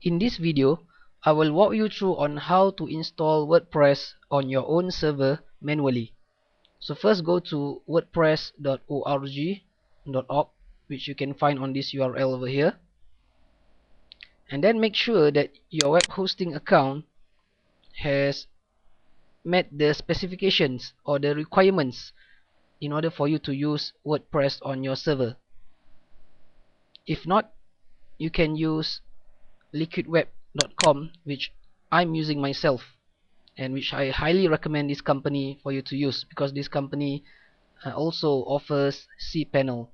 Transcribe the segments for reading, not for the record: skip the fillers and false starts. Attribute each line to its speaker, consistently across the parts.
Speaker 1: In this video, I will walk you through on how to install WordPress on your own server manually. So first go to wordpress.org, which you can find on this URL over here. And then make sure that your web hosting account has met the specifications or the requirements in order for you to use WordPress on your server. If not, you can use liquidweb.com, which I'm using myself, and which I highly recommend this company for you to use, because this company also offers cPanel,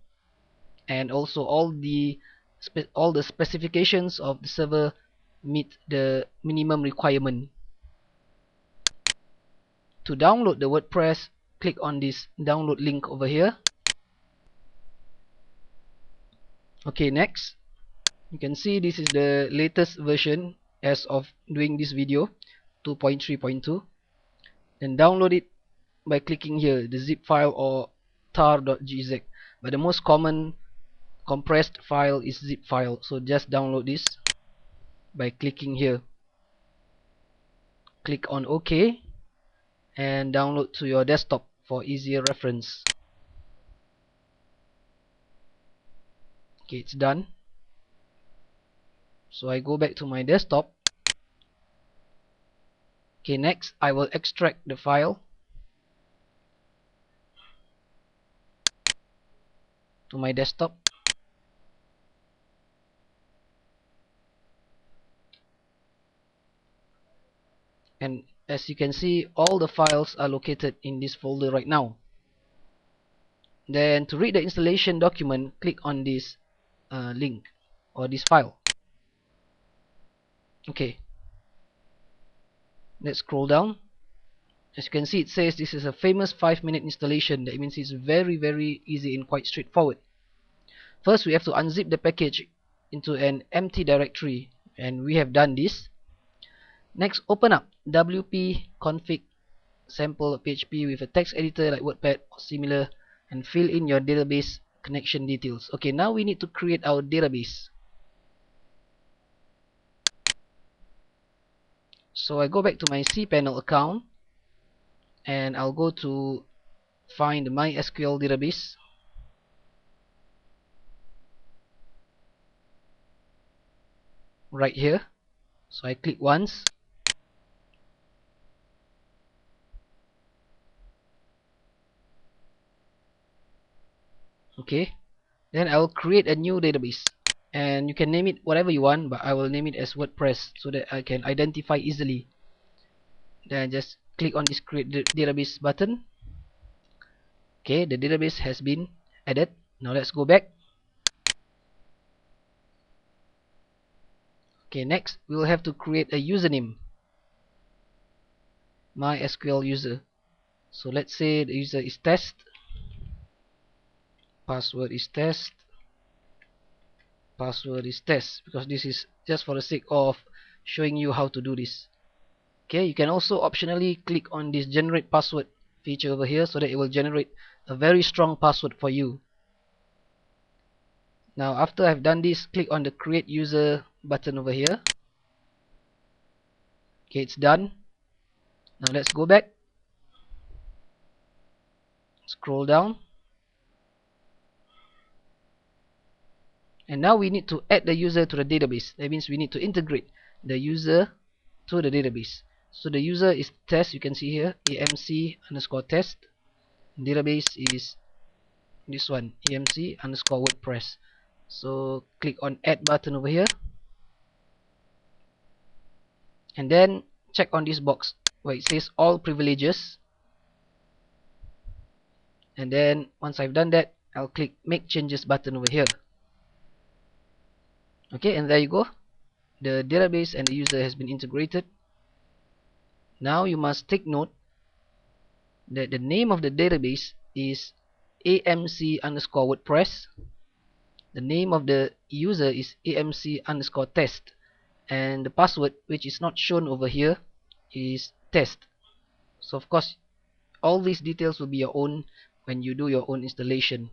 Speaker 1: and also all the specifications of the server meet the minimum requirement. To download the WordPress, click on this download link over here. Okay, next you can see this is the latest version as of doing this video, 2.3.2. Then download it by clicking here, the zip file or tar.gz, but the most common compressed file is zip file, so just download this by clicking here. Click on OK and download to your desktop for easier reference. Okay, it's done. So I go back to my desktop. Okay, next I will extract the file to my desktop. And as you can see, all the files are located in this folder right now. Then to read the installation document, click on this link or this file. Okay, let's scroll down. As you can see, it says this is a famous 5-minute installation. That means it's very easy and quite straightforward. First, we have to unzip the package into an empty directory, and we have done this. Next, open up wp config sample php with a text editor like WordPad or similar, and fill in your database connection details. Okay, now we need to create our database. So I go back to my cPanel account, and I'll go to find my SQL database. Right here. So I click once. Okay, then I will create a new database, and you can name it whatever you want, but I will name it as WordPress so that I can identify easily. Then just click on this create database button. Okay, the database has been added. Now let's go back. Okay, next we will have to create a username, MySQL user. So let's say the user is test, password is test, password is test, because this is just for the sake of showing you how to do this. Okay, you can also optionally click on this generate password feature over here, so that it will generate a very strong password for you. Now after I've done this, click on the create user button over here. Okay, it's done. Now let's go back, scroll down, and now we need to add the user to the database. That means we need to integrate the user to the database. So the user is test, you can see here, amc underscore test. Database is this one, amc underscore WordPress. So click on add button over here, and then check on this box where it says all privileges, and then once I've done that, I'll click make changes button over here. Okay, and there you go, the database and the user has been integrated. Now you must take note that the name of the database is amc underscore WordPress, the name of the user is amc underscore test, and the password, which is not shown over here, is test. So of course all these details will be your own when you do your own installation.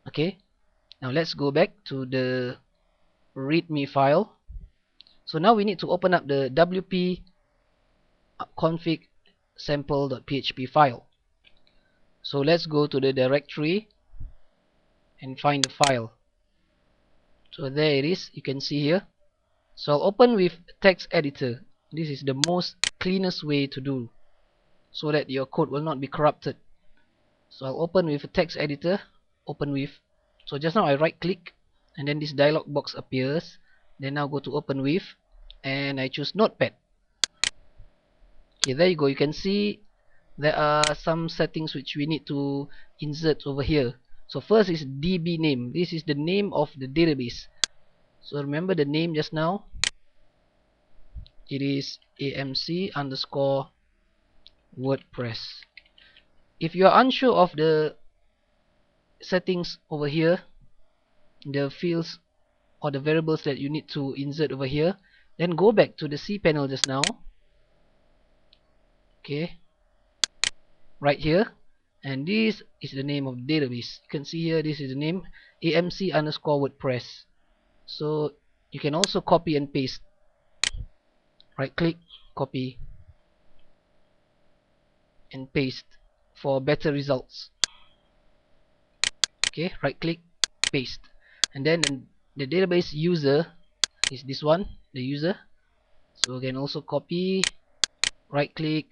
Speaker 1: Okay, now let's go back to the readme file. So now we need to open up the wp config sample.php file. So let's go to the directory and find the file. So there it is, you can see here. So I'll open with text editor. This is the most cleanest way to do, so that your code will not be corrupted. So I'll open with a text editor, open with. So just now I right click and then this dialog box appears. Then now go to open with and I choose notepad. Okay, there you go. You can see there are some settings which we need to insert over here. So first is db name. This is the name of the database. So remember the name just now, it is amc underscore WordPress. If you are unsure of the settings over here, the fields or the variables that you need to insert over here, then go back to the cpanel just now. Okay, right here, and this is the name of the database. You can see here, this is the name, amc underscore WordPress. So you can also copy and paste. Right click, copy and paste for better results. Okay, right click, paste, and then the database user is this one, the user. So we can also copy, right click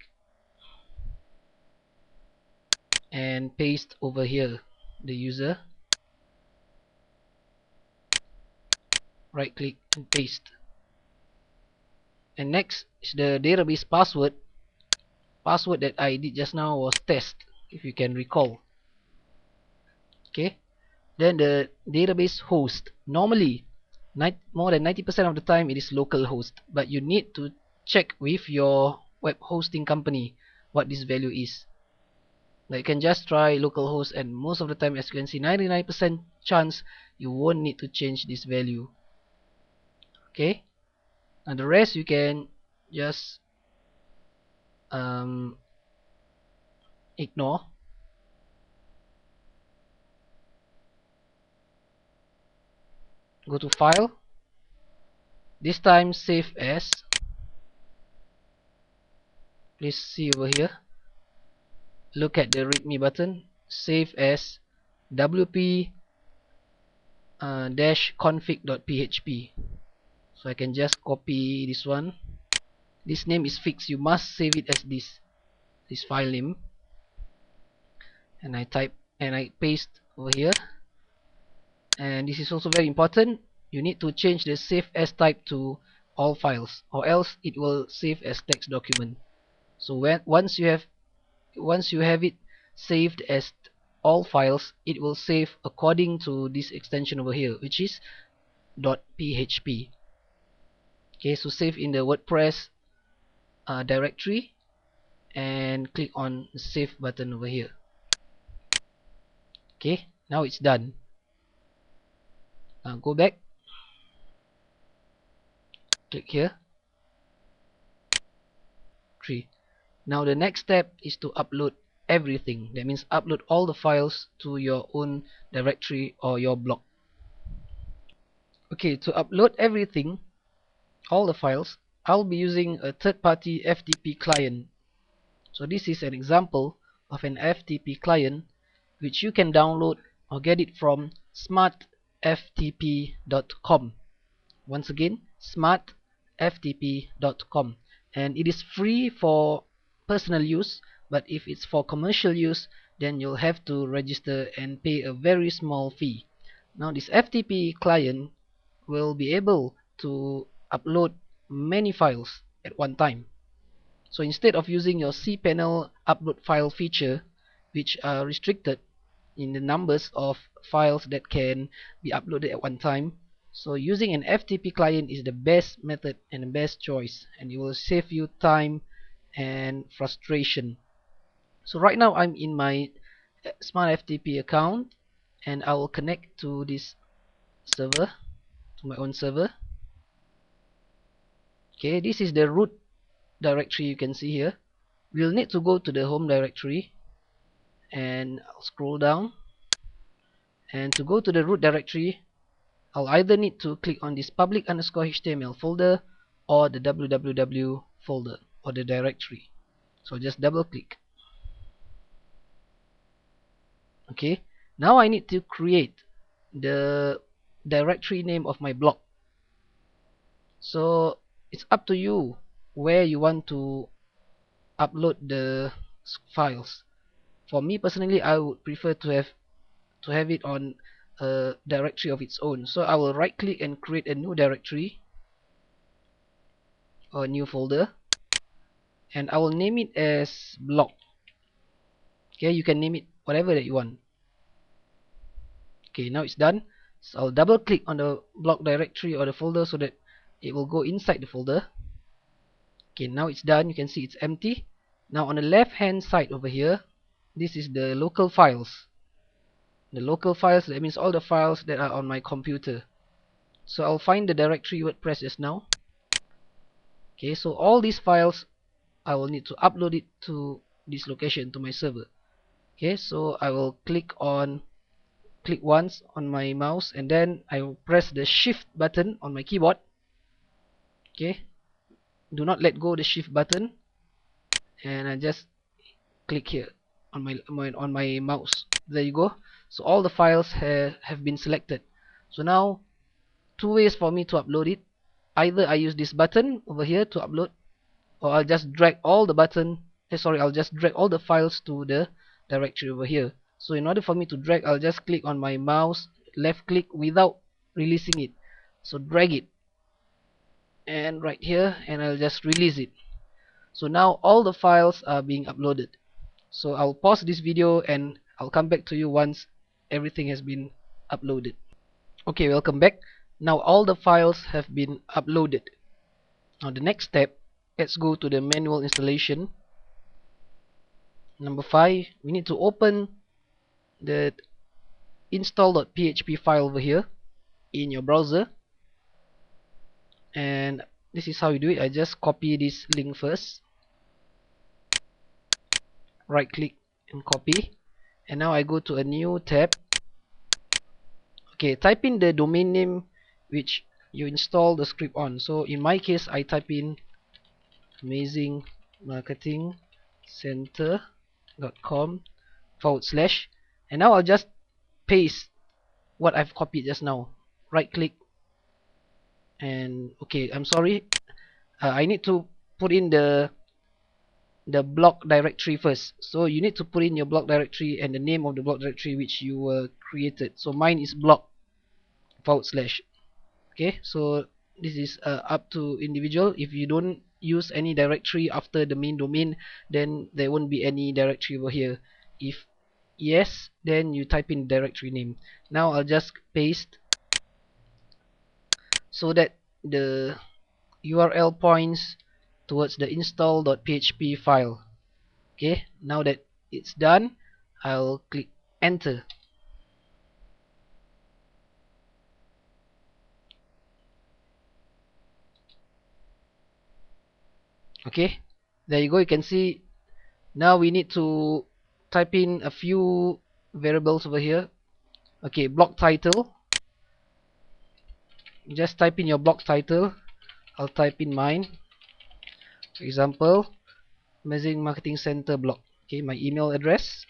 Speaker 1: and paste over here, the user, right click and paste. And next is the database password. Password that I did just now was test, if you can recall. Okay, then the database host, normally more than 90% of the time it is localhost, but you need to check with your web hosting company what this value is. Like you can just try localhost, and most of the time, as you can see, 99% chance you won't need to change this value. Okay, and the rest you can just ignore. Go to file, this time save as. Please see over here, look at the readme button, save as wp config.php. So I can just copy this one. This name is fixed, you must save it as this file name, and I paste over here. And this is also very important, you need to change the save as type to all files, or else it will save as text document. So once you have it saved as all files, it will save according to this extension over here, which is .php. Okay, so save in the WordPress directory and click on the save button over here. Okay, now it's done. Now go back, click here, 3. Now the next step is to upload everything. That means upload all the files to your own directory or your blog. Okay, to upload everything, all the files, I'll be using a third-party FTP client. So this is an example of an FTP client which you can download or get it from smartftp.com. Once again, smartftp.com, and it is free for personal use, but if it's for commercial use, then you'll have to register and pay a very small fee. Now this FTP client will be able to upload many files at one time. So instead of using your cpanel upload file feature, which are restricted in the numbers of files that can be uploaded at one time, so using an FTP client is the best method and the best choice, and it will save you time and frustration. So right now I'm in my Smart FTP account, and I will connect to this server, to my own server. Okay, this is the root directory you can see here. We'll need to go to the home directory, and I'll scroll down, and to go to the root directory, I'll either need to click on this public underscore HTML folder or the www folder or the directory. So just double click. Okay, now I need to create the directory name of my blog. So it's up to you where you want to upload the files. For me personally, I would prefer to have it on a directory of its own. So I will right click and create a new directory or a new folder, and I will name it as blog. Okay, you can name it whatever that you want. Okay, now it's done. So I'll double click on the blog directory or the folder so that it will go inside the folder. Okay, now it's done. You can see it's empty. Now on the left hand side over here, this is the local files. The local files, that means all the files that are on my computer. So I'll find the directory WordPress just now. Okay, so all these files I will need to upload it to this location, to my server. Okay, so I will click once on my mouse, and then I will press the shift button on my keyboard. Okay, do not let go the shift button, and I just click here on my mouse. There you go. So all the files have been selected. So now two ways for me to upload it. Either I use this button over here to upload, or I'll just drag all the I'll just drag all the files to the directory over here. So in order for me to drag, I'll just click on my mouse, left click without releasing it. So drag it, and right here, and I'll just release it. So now all the files are being uploaded. So I'll pause this video and I'll come back to you once everything has been uploaded. Okay, welcome back. Now all the files have been uploaded. Now the next step, let's go to the manual installation. Number 5, we need to open the install.php file over here in your browser, and this is how you do it. I just copy this link first, right click and copy, and now I go to a new tab. Okay, type in the domain name which you install the script on. So in my case, I type in amazingmarketingcenter.com / and now I'll just paste what I've copied just now. Right click, and okay, I'm sorry, I need to put in the blog directory first. So you need to put in your blog directory and the name of the blog directory which you created. So mine is blog / okay, so this is up to individual. If you don't use any directory after the main domain, then there won't be any directory over here. If yes, then you type in directory name. Now I'll just paste so that the URL points towards the install.php file. Okay, now that it's done, I'll click enter. Okay, there you go. You can see now we need to type in a few variables over here. Okay, blog title. Just type in your blog title. I'll type in mine, for example, Amazing Marketing Center blog. Okay, my email address.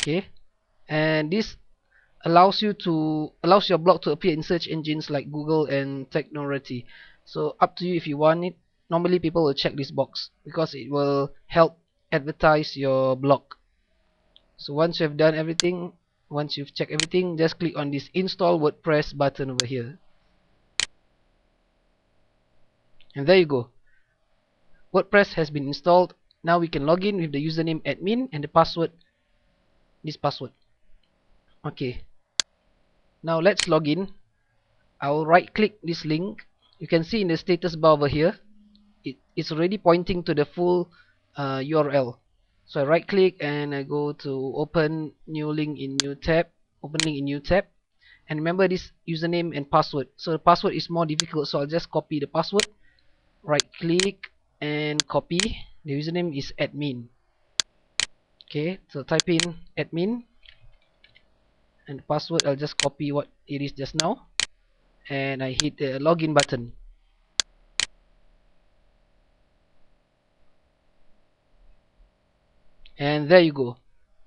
Speaker 1: Okay, and this allows your blog to appear in search engines like Google and Technorati. So up to you if you want it. Normally people will check this box because it will help advertise your blog. So once you've done everything, once you've checked everything, just click on this install WordPress button over here, and there you go. WordPress has been installed. Now we can log in with the username admin and the password, this password. Okay, now let's log in. I'll right click this link. You can see in the status bar over here, it's already pointing to the full URL. So I right click and I go to open new link in new tab, open link in new tab, and remember this username and password. So the password is more difficult, so I'll just copy the password, right click and copy. The username is admin. Okay, so type in admin, and password, I'll just copy what it is just now, and I hit the login button. And there you go.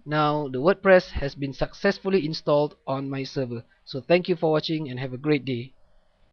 Speaker 1: Now the WordPress has been successfully installed on my server. So thank you for watching and have a great day.